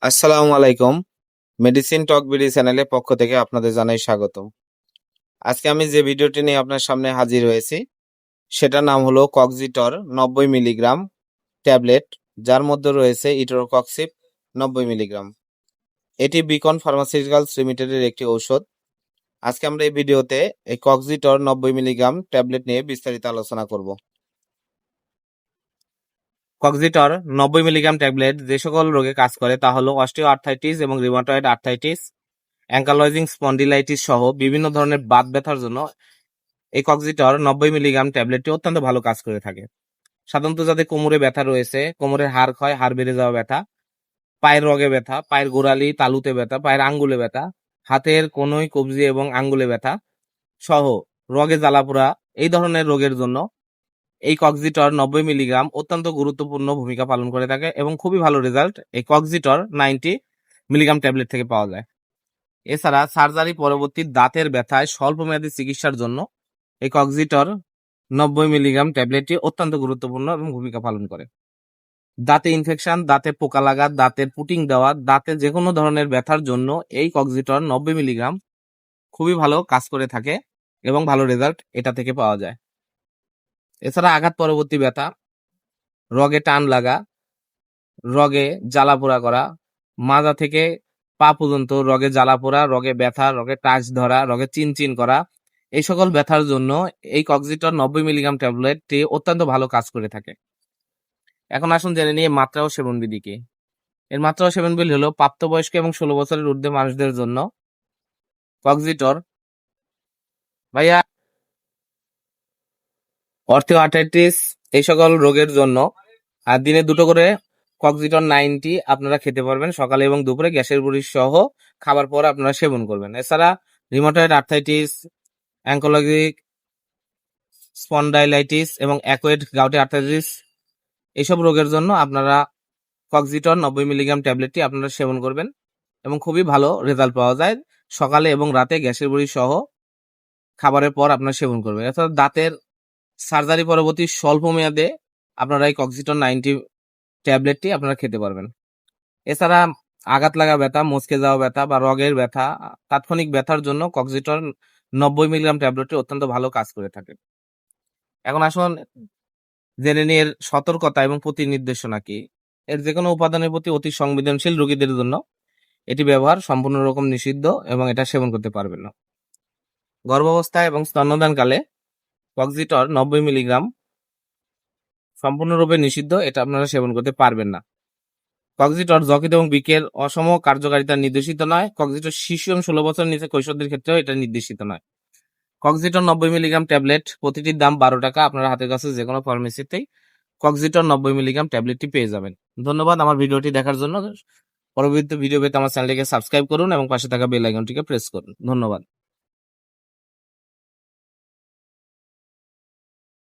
আসসালামু আলাইকুম। মেডিসিন টক বিডি চ্যানেলের পক্ষ থেকে আপনাদের জানাই স্বাগতম। আজকে আমি যে ভিডিওটি নিয়ে আপনার সামনে হাজির হয়েছি সেটার নাম হলো কক্সিটর 90 মিলিগ্রাম ট্যাবলেট, যার মধ্যে রয়েছে ইটোরোকক্সিপ 90 মিলিগ্রাম। এটি বিকন ফার্মাসিউটিক্যালস লিমিটেডের একটি ঔষধ। আজকে আমরা এই ভিডিওতে এই কক্সিটর 90 মিলিগ্রাম ট্যাবলেট নিয়ে বিস্তারিত আলোচনা করব। কক্সিটর 90 মিলিগ্রাম ট্যাবলেট যে সকল রোগে কাজ করে তা হলো অস্টিও আর্থ্রাইটিস এবং রিউমাটয়েড আর্থ্রাইটিস, অ্যাঙ্কালয়েজিং স্পন্ডিলাইটিস সহ বিভিন্ন ধরনের বাত ব্যথার জন্য এই কক্সিটর 90 মিলিগ্রাম ট্যাবলেটটি অত্যন্ত ভালো কাজ করে থাকে। সাধারণত যাদের কোমরে ব্যথা রয়েছে, কোমরের হাড় ক্ষয়, হাড় বেড়ে যাওয়া ব্যথা, পায়ের রগে ব্যথা, পায়ের গোড়ালি তালুতে ব্যথা, পায়ের আঙ্গুলে ব্যথা, হাতের কনুই কবজি এবং আঙ্গুলে ব্যথা সহ রগে জ্বালাপোড়া, এই ধরনের রোগের জন্য এই কক্সিটর 90 মিলিগ্রাম অত্যন্ত গুরুত্বপূর্ণ ভূমিকা পালন করে থাকে এবং খুবই ভালো রেজাল্ট এই কক্সিটর 90 মিলিগ্রাম ট্যাবলেট থেকে পাওয়া যায়। এছাড়া সার্জারি পরবর্তী দাঁতের ব্যথায় স্বল্পমেয়াদী চিকিৎসার জন্য এই কক্সিটর 90 মিলিগ্রাম ট্যাবলেটটি অত্যন্ত গুরুত্বপূর্ণ এবং ভূমিকা পালন করে। দাঁতে ইনফেকশন, দাঁতে পোকা লাগা, দাঁতের পুটিং দেওয়া, দাঁতে যে কোনো ধরনের ব্যথার জন্য এই কক্সিটর 90 মিলিগ্রাম খুবই ভালো কাজ করে থাকে এবং ভালো রেজাল্ট এটা থেকে পাওয়া যায়। এছাড়া আঘাত পরবর্তী ব্যথা, রগে টান লাগা, রগে জ্বালাপোড়া করা, মাজা থেকে পা পর্যন্ত রগে জ্বালাপোড়া, রগে ব্যথা, রগে টাচ ধরা, রগে চিনচিন করা, এই সকল ব্যথার জন্য এই কক্সিটর 90 মিলিগ্রাম ট্যাবলেটটি অত্যন্ত ভালো কাজ করে থাকে। এখন আসুন জেনে নিয়ে মাত্রা ও সেবন বিধি কি। এর মাত্রা ও সেবন বিধি হলো প্রাপ্তবয়স্ক এবং 16 বছরের ঊর্ধ্বে মানুষদের জন্য কক্সিটর ভাইয়া অর্থিওআর্থ্রাইটিস এই সকল রোগের জন্য আর দিনে 2টো করে কক্সিটর 90 আপনারা খেতে পারবেন সকালে এবং দুপুরে, গ্যাসের বড়ি সহ খাবার পর আপনারা সেবন করবেন। এছাড়া রিউমাটয়েড আর্থ্রাইটিস, অ্যাঙ্কোলজিক স্পন্ডাইলাইটিস এবং অ্যাকুয়েট গাউটি আর্থ্রাইটিস এইসব রোগের জন্য আপনারা কক্সিটর 90 মিলিগ্রাম ট্যাবলেটটি আপনারা সেবন করবেন এবং খুবই ভালো রেজাল্ট পাওয়া যায়। সকালে এবং রাতে গ্যাসের বড়ি সহ খাবারের পর আপনারা সেবন করবেন। এছাড়া দাঁতের সার্জারি পরবর্তী স্বল্প মেয়াদে আপনারা এই কক্সিটর 90 ট্যাবলেটটি আপনারা খেতে পারবেন। এছাড়া আঘাত লাগা ব্যথা, মচকে যাওয়া ব্যথা বা রগের ব্যথা, তাৎক্ষণিক ব্যথার জন্য কক্সিটর 90 মিলিগ্রাম ট্যাবলেটটি অত্যন্ত ভালো কাজ করে থাকে। এখন আসুন জেনে নিয়ে এর সতর্কতা এবং প্রতি নির্দেশনা কি। এর যে কোনো উপাদানের প্রতি অতি সংবেদনশীল রোগীদের জন্য এটি ব্যবহার সম্পূর্ণ রকম নিষিদ্ধ এবং এটা সেবন করতে পারবেন না। গর্ভাবস্থায় এবং স্তন্যদানকালে কক্সিটর 90 মিলিগ্রাম সম্পূর্ণরূপে নিষিদ্ধ, এটা আপনারা সেবন করতে পারবেন না। কক্সিটর যকৃৎ এবং বৃক্কের অসম কার্যকারিতা নির্দেশিত নয়। কক্সিটর শিশু এবং 16 বছরের নিচে কৈশোরদের ক্ষেত্রেও এটা নির্দেশিত নয়। কক্সিটর 90 মিলিগ্রাম ট্যাবলেট প্রতিটির দাম 12 টাকা। আপনার হাতের কাছে যে কোনো ফার্মেসিতেই কক্সিটর 90 মিলিগ্রাম ট্যাবলেটটি পেয়ে যাবেন। ধন্যবাদ আমার ভিডিওটি দেখার জন্য। পরবর্তী ভিডিও পেতে আমার চ্যানেলটিকে সাবস্ক্রাইব করুন এবং পাশে থাকা বেল আইকনটিকে প্রেস করুন। ধন্যবাদ।